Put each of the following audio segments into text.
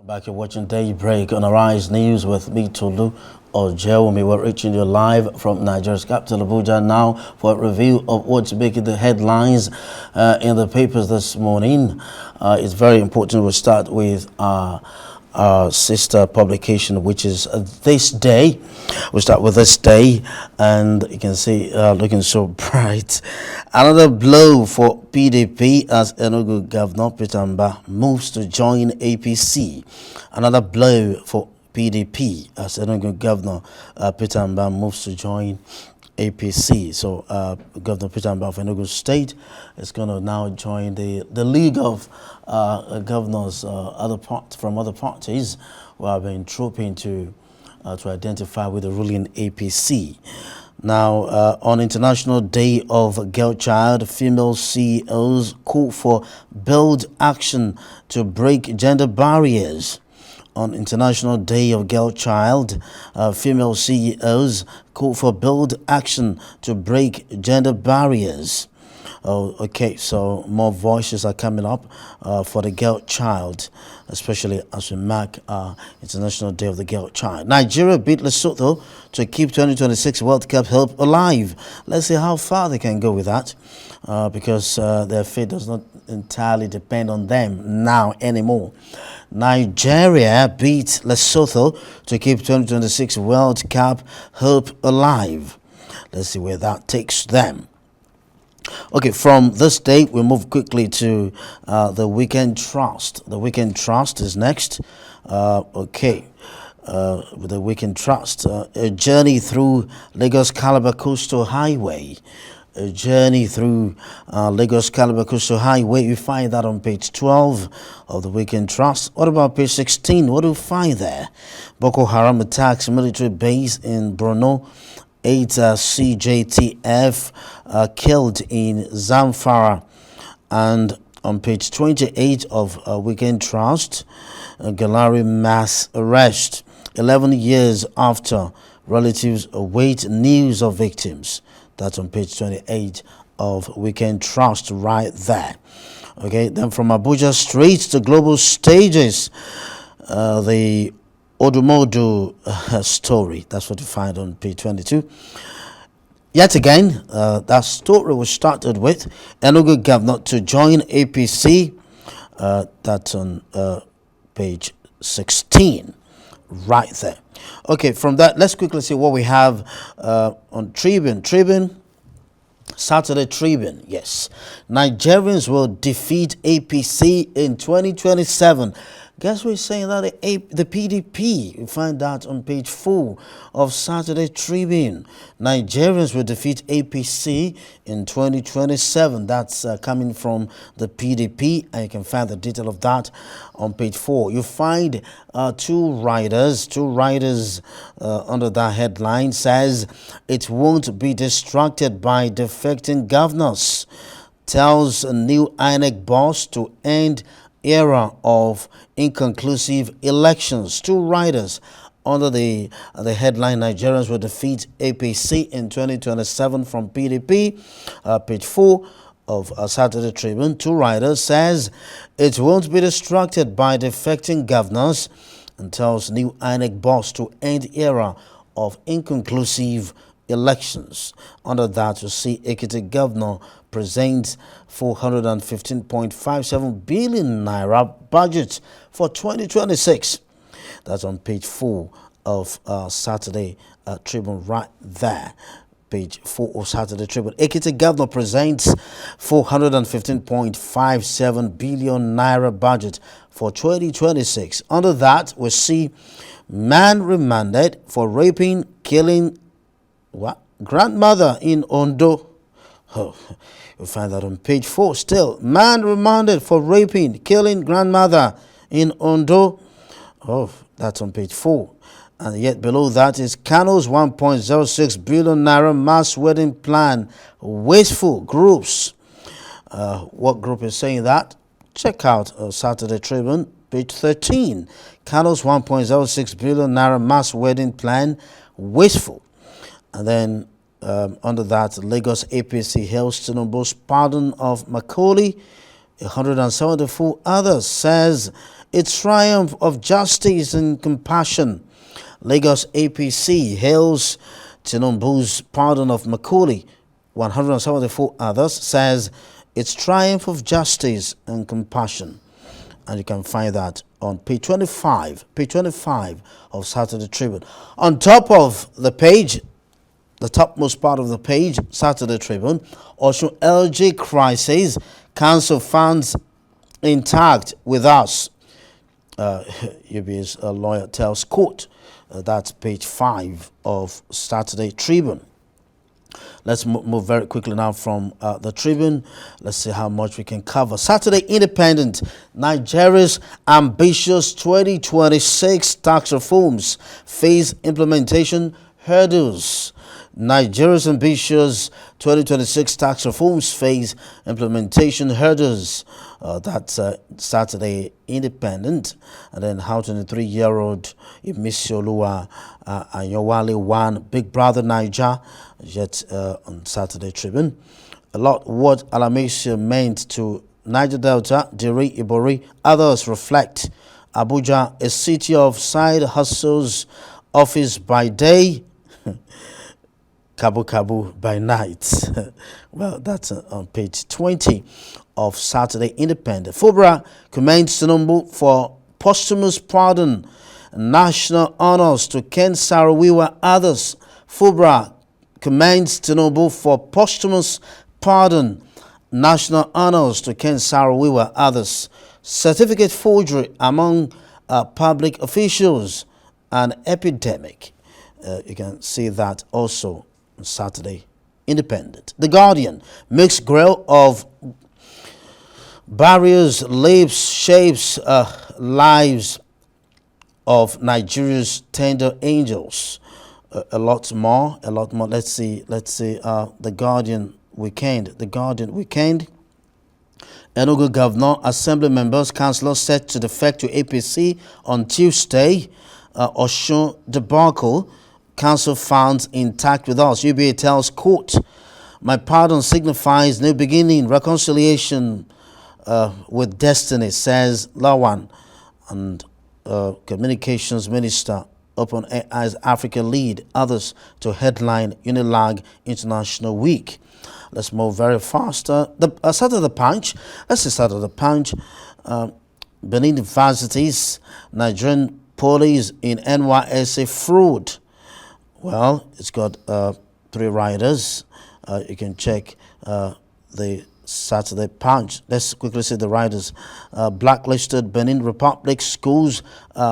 Back you're watching Daybreak on Arise News with me, Tolu Ojewumi. We're reaching you live from Nigeria's capital, Abuja, now for a review of what's making the headlines in the papers this morning. It's very important we start with our sister publication, which is This Day. We'll start with This Day, and you can see looking so bright. Another blow for PDP as Enugu Governor Peter Mbah moves to join APC. Another blow for PDP as Enugu Governor Peter Mbah moves to join APC. So Governor Peter Mbah of Enugu State is going to now join the League of Governors from other parties who have been trooping to identify with the ruling APC. Now, on International Day of Girl Child, female CEOs call for bold action to break gender barriers. On International Day of Girl Child, female CEOs call for bold action to break gender barriers. Oh, okay, so more voices are coming up for the girl child, especially as we mark International Day of the Girl Child. Nigeria beat Lesotho to keep 2026 World Cup hope alive. Let's see how far they can go with that, because their fate does not entirely depend on them now anymore. Nigeria beat Lesotho to keep 2026 World Cup hope alive. Let's see where that takes them. Okay, from this day, we move quickly to the Weekend Trust. The Weekend Trust is next. With the Weekend Trust, a journey through Lagos-Calabar Coastal Highway. A journey through Lagos-Calabar Coastal Highway. You find that on page 12 of the Weekend Trust. What about page 16? What do you find there? Boko Haram attacks military base in Borno. 8 CJTF killed in Zamfara. And on page 28 of Weekend Trust, Galari mass arrest. 11 years after, relatives await news of victims. That's on page 28 of Weekend Trust right there. Okay, then from Abuja streets to global stages, the Odumodu story. That's what you find on page 22. Yet again, that story was started with Enugu Governor to join APC. That's on page 16, right there. Okay, from that, let's quickly see what we have on Tribune. Saturday Tribune, yes. Nigerians will defeat APC in 2027. Guess we're saying that the PDP, you find that on page 4 of Saturday Tribune. Nigerians will defeat APC in 2027. That's coming from the PDP, and you can find the detail of that on page 4. You find two riders under that headline says, it won't be distracted by defecting governors. Tells a new INEC boss to end era of inconclusive elections. Two riders under the headline, Nigerians will defeat APC in 2027 from PDP. Page 4 of Saturday Tribune. Two riders says it won't be distracted by defecting governors and tells new INEC boss to end era of inconclusive elections. Under that, you see Ekiti Governor presents 415.57 billion naira budget for 2026. That's on page 4 of Saturday Tribune right there. Page 4 of Saturday Tribune. Ekiti Governor presents 415.57 billion naira budget for 2026. Under that, we see man remanded for raping, killing grandmother in Ondo. Oh, you'll find that on page 4 still. Man remanded for raping, killing grandmother in Ondo. Oh, that's on page 4. And yet below that is Kano's 1.06 billion naira mass wedding plan. Wasteful groups. What group is saying that? Check out Saturday Tribune, page 13. Kano's 1.06 billion naira mass wedding plan. Wasteful. And then under that, Lagos APC hails Tinubu's pardon of Macaulay. 174 others says its triumph of justice and compassion. Lagos APC hails Tinubu's pardon of Macaulay. 174 others says its triumph of justice and compassion. And you can find that on page 25 of Saturday Tribune. On top of the page, the topmost part of the page, Saturday Tribune, Osun LG crisis, council funds intact with us. UB's lawyer tells court. That's page 5 of Saturday Tribune. Let's move very quickly now from the Tribune. Let's see how much we can cover. Saturday Independent. Nigeria's ambitious 2026 tax reforms face implementation hurdles. Nigeria's ambitious 2026 tax reforms face implementation hurdles. That's Saturday Independent. And then how 23-year-old Imisioluwa Anyowale won Big Brother Niger, yet on Saturday Tribune. A lot what Alamisi meant to Niger Delta, Diri, Ibori, others reflect. Abuja, a city of side hustles, office by day, Kabu Kabu by night. Well, that's on page 20 of Saturday Independent. Fubra commends Tinubu for posthumous pardon, national honors to Ken Saro-Wiwa, others. Fubra commends Tinubu for posthumous pardon, national honors to Ken Saro-Wiwa, others. Certificate forgery among public officials, an epidemic. You can see that also on Saturday Independent. The Guardian, mixed grill of barriers, lives, shapes, lives of Nigeria's tender angels. A lot more. Let's see. The Guardian weekend. Enugu Governor, Assembly members, councillors set to defect to APC on Tuesday. Osun debacle. Council funds intact with us. UBA tells court, my pardon signifies new beginning, reconciliation with destiny, says Lawan. And Communications Minister, Open AI's Africa lead others to headline Unilag International Week. Let's move very fast. Start of the Punch. Let's start of the Punch. Benin Universities, Nigerian police in NYSA fraud. Well, it's got 3 riders. You can check the Saturday Punch. Let's quickly see the riders. Blacklisted Benin Republic schools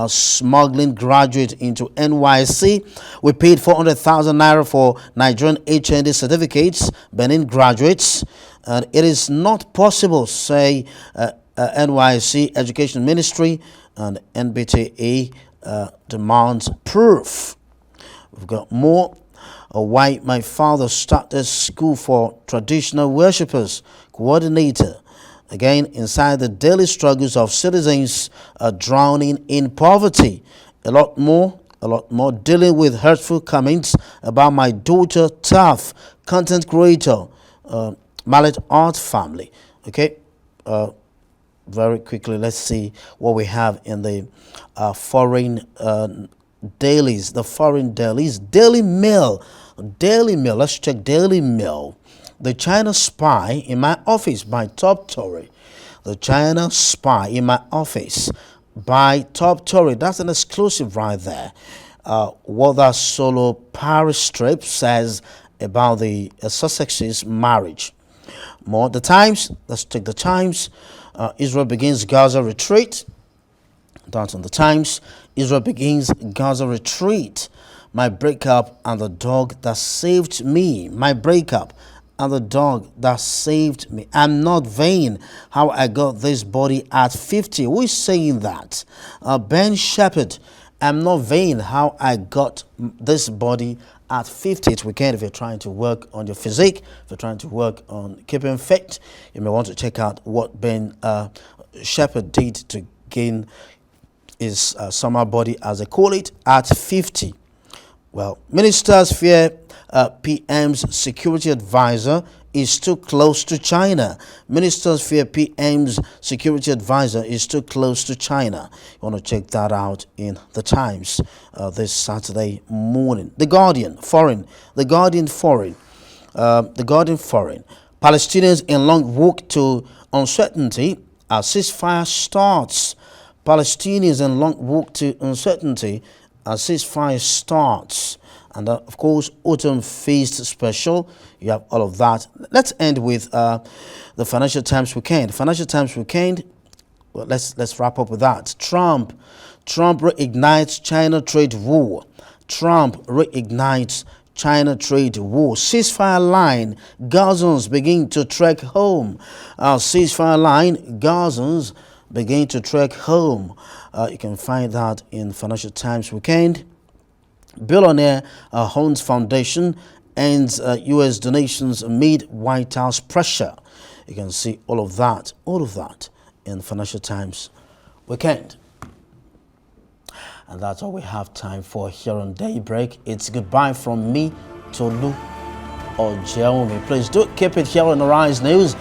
smuggling graduate into NYC. We paid 400,000 naira for Nigerian HND certificates, Benin graduates. And it is not possible, say NYC Education Ministry, and NBTA demands proof. We've got more. Why my father started school for traditional worshippers, coordinator. Again, inside the daily struggles of citizens drowning in poverty. A lot more dealing with hurtful comments about my daughter, tough content creator, Mallet Art family. Okay, very quickly, let's see what we have in the foreign dailies, the foreign dailies. Daily Mail, let's check Daily Mail. The China spy in my office by Top Tory. The China spy in my office by Top Tory. That's an exclusive right there. What that solo Paris strip says about the Sussex's marriage. More. The Times, let's check the Times. Israel begins Gaza retreat. That's on the Times. Israel begins Gaza retreat. My breakup and the dog that saved me. My breakup and the dog that saved me. I'm not vain how I got this body at 50. Who is saying that? Ben Shepherd. I'm not vain how I got this body at 50. It's weekend if you're trying to work on your physique, if you're trying to work on keeping fit, you may want to check out what Ben Shepherd did to gain his summer body, as they call it, at 50. Well, ministers fear PM's security advisor is too close to China. Ministers fear PM's security advisor is too close to China. You want to check that out in the Times this Saturday morning. The Guardian Foreign. The Guardian Foreign. Palestinians in long walk to uncertainty as ceasefire starts. Palestinians in long walk to uncertainty as ceasefire starts. And of course, Autumn Feast Special. You have all of that. Let's end with the Financial Times Weekend. Financial Times Weekend. Well, let's wrap up with that. Trump reignites China trade war. Trump reignites China trade war. Ceasefire line. Gazans begin to trek home. Ceasefire line. Gazans begin to trek home. You can find that in Financial Times Weekend. Billionaire Hunt's Foundation ends U.S. donations amid White House pressure. You can see all of that in Financial Times Weekend. And that's all we have time for here on Daybreak. It's goodbye from me, Tolu Ojeomi. Please do keep it here on Arise News.